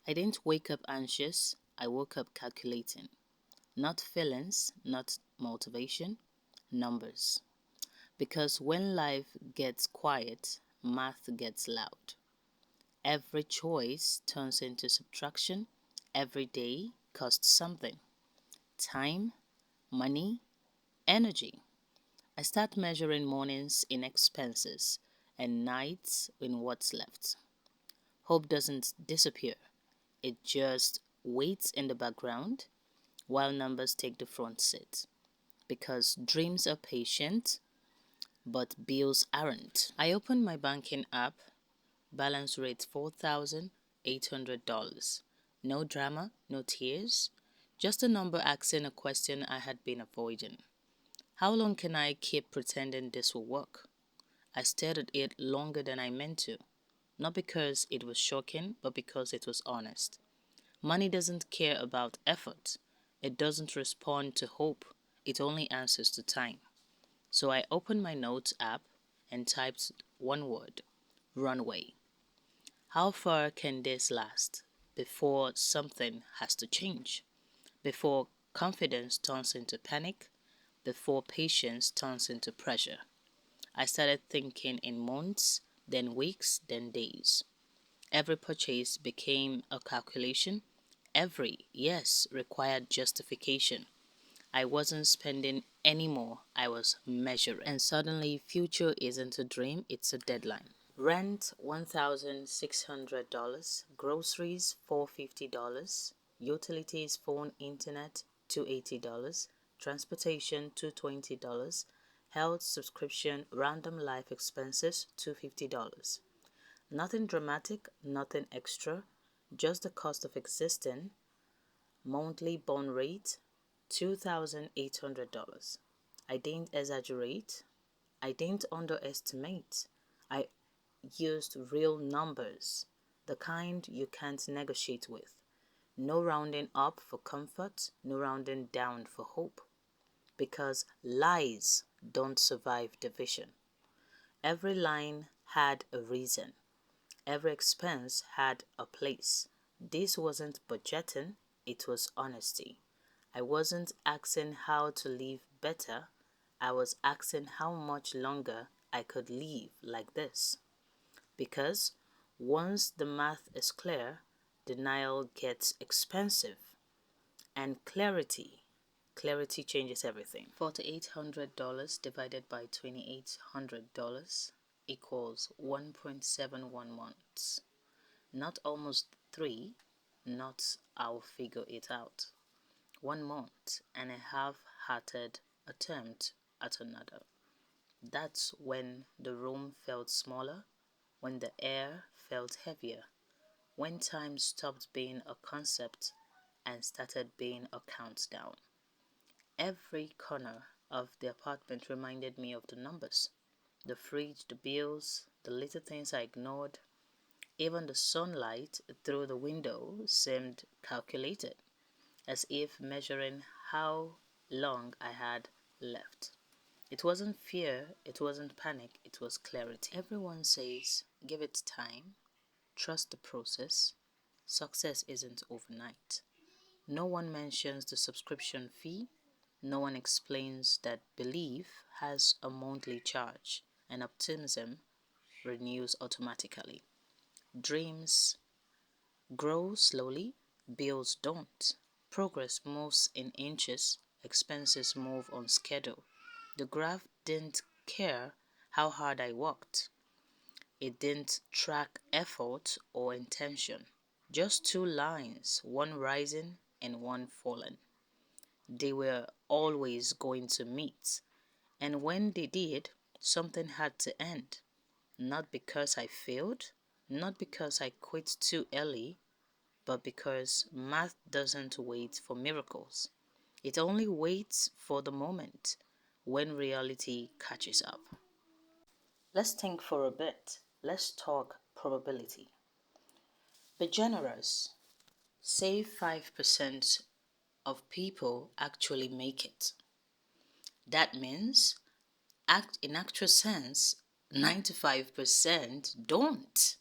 I didn't wake up anxious, I woke up calculating. Not feelings, not motivation, numbers. Because when life gets quiet, math gets loud. Every choice turns into subtraction. Every day costs something: time, money, energy. I start measuring mornings in expenses and nights in what's left. Hope doesn't disappear, it just waits in the background while numbers take the front seat. Because dreams are patient, but bills aren't. I opened my banking app, balance rate $4,800. No drama, no tears, just a number asking a question I had been avoiding. How long can I keep pretending this will work? I stared at it longer than I meant to, not because it was shocking, but because it was honest. Money doesn't care about effort. It doesn't respond to hope. It only answers to time. So I opened my notes app and typed one word: runway. How far can this last before something has to change? Before confidence turns into panic? Before patience turns into pressure? I started thinking in months, then weeks, then days. Every purchase became a calculation. Every yes required justification. I wasn't spending anymore, I was measuring. And suddenly, future isn't a dream, it's a deadline. Rent $1,600, groceries $450, utilities, phone, internet $280, transportation $220, health subscription, random life expenses $250. Nothing dramatic, nothing extra, just the cost of existing. Monthly bond rate $2,800. I didn't exaggerate. I didn't underestimate. I used real numbers, the kind you can't negotiate with. No rounding up for comfort, no rounding down for hope. Because lies don't survive division. Every line had a reason. Every expense had a place. This wasn't budgeting, it was honesty. I wasn't asking how to live better, I was asking how much longer I could live like this. Because once the math is clear, denial gets expensive. And clarity changes everything. $4,800 divided by $2,800 equals 1.71 months. Not almost 3, not I'll figure it out. 1 month and a half-hearted attempt at another. That's when the room felt smaller, when the air felt heavier, when time stopped being a concept and started being a countdown. Every corner of the apartment reminded me of the numbers. The fridge, the bills, the little things I ignored. Even the sunlight through the window seemed calculated, as if measuring how long I had left. It wasn't fear, it wasn't panic, it was clarity. Everyone says, give it time, trust the process. Success isn't overnight. No one mentions the subscription fee. No one explains that belief has a monthly charge and optimism renews automatically. Dreams grow slowly, bills don't. Progress moves in inches, expenses move on schedule. The graph didn't care how hard I worked. It didn't track effort or intention. Just two lines, one rising and one falling. They were always going to meet, and when they did, something had to end. Not because I failed, not because I quit too early, but because math doesn't wait for miracles. It only waits for the moment when reality catches up. Let's think for a bit. Let's talk probability. Be generous. Say 5% of people actually make it. That means, in actual sense, 95% don't.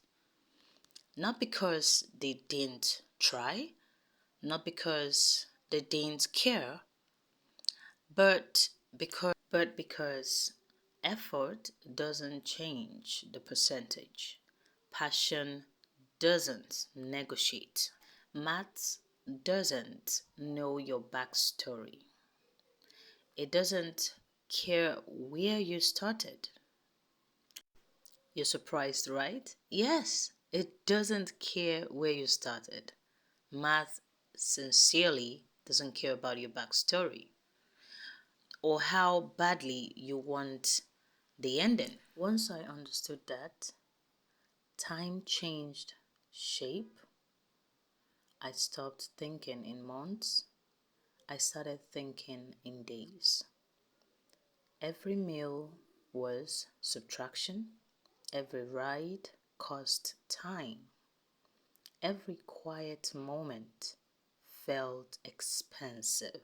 Not because they didn't try, not because they didn't care, but because effort doesn't change the percentage. Passion doesn't negotiate. Maths doesn't know your backstory. It doesn't care where you started. You're surprised, right? Yes, it doesn't care where you started. Math sincerely doesn't care about your backstory or how badly you want the ending. Once I understood that, time changed shape. I stopped thinking in months. I started thinking in days. Every meal was subtraction. Every ride cost time. Every quiet moment felt expensive.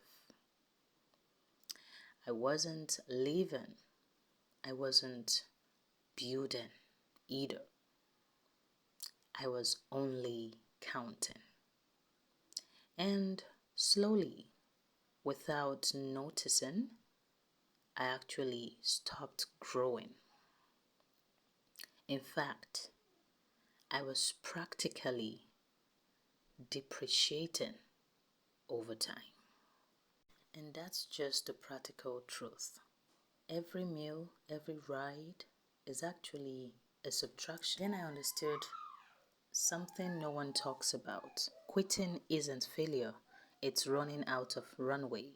I wasn't living. I wasn't building either. I was only counting. And slowly, without noticing, I actually stopped growing. In fact, I was practically depreciating over time. And that's just the practical truth. Every meal, every ride is actually a subtraction. Then I understood something no one talks about. Quitting isn't failure, it's running out of runway.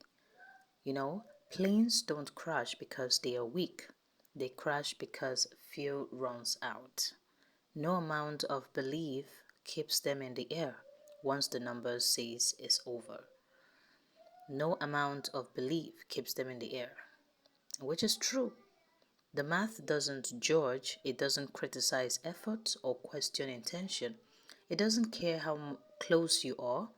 You know, planes don't crash because they are weak, they crash because fuel runs out. No amount of belief keeps them in the air once the number says it's over. No amount of belief keeps them in the air, which is true. The math doesn't judge, it doesn't criticize effort or question intention. It doesn't care how close you are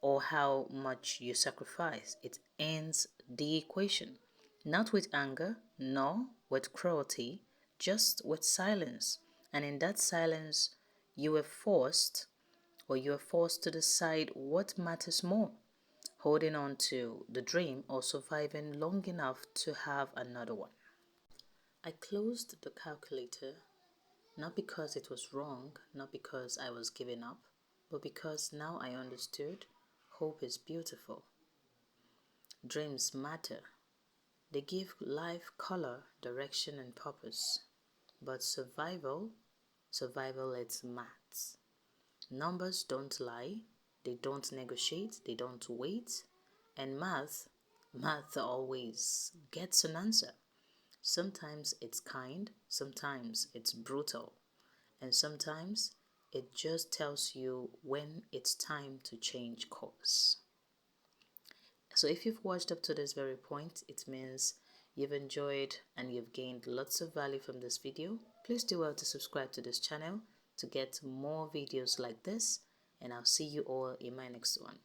or how much you sacrifice. It ends the equation. Not with anger, nor with cruelty, just with silence. And in that silence, you were forced to decide what matters more, holding on to the dream or surviving long enough to have another one. I closed the calculator not because it was wrong, not because I was giving up, but because now I understood hope is beautiful. Dreams matter. They give life color, direction, and purpose. But survival is maths. Numbers don't lie, they don't negotiate, they don't wait, and math always gets an answer. Sometimes it's kind, sometimes it's brutal, and sometimes it just tells you when it's time to change course. So if you've watched up to this very point, it means you've enjoyed and you've gained lots of value from this video. Please do well to subscribe to this channel to get more videos like this, and I'll see you all in my next one.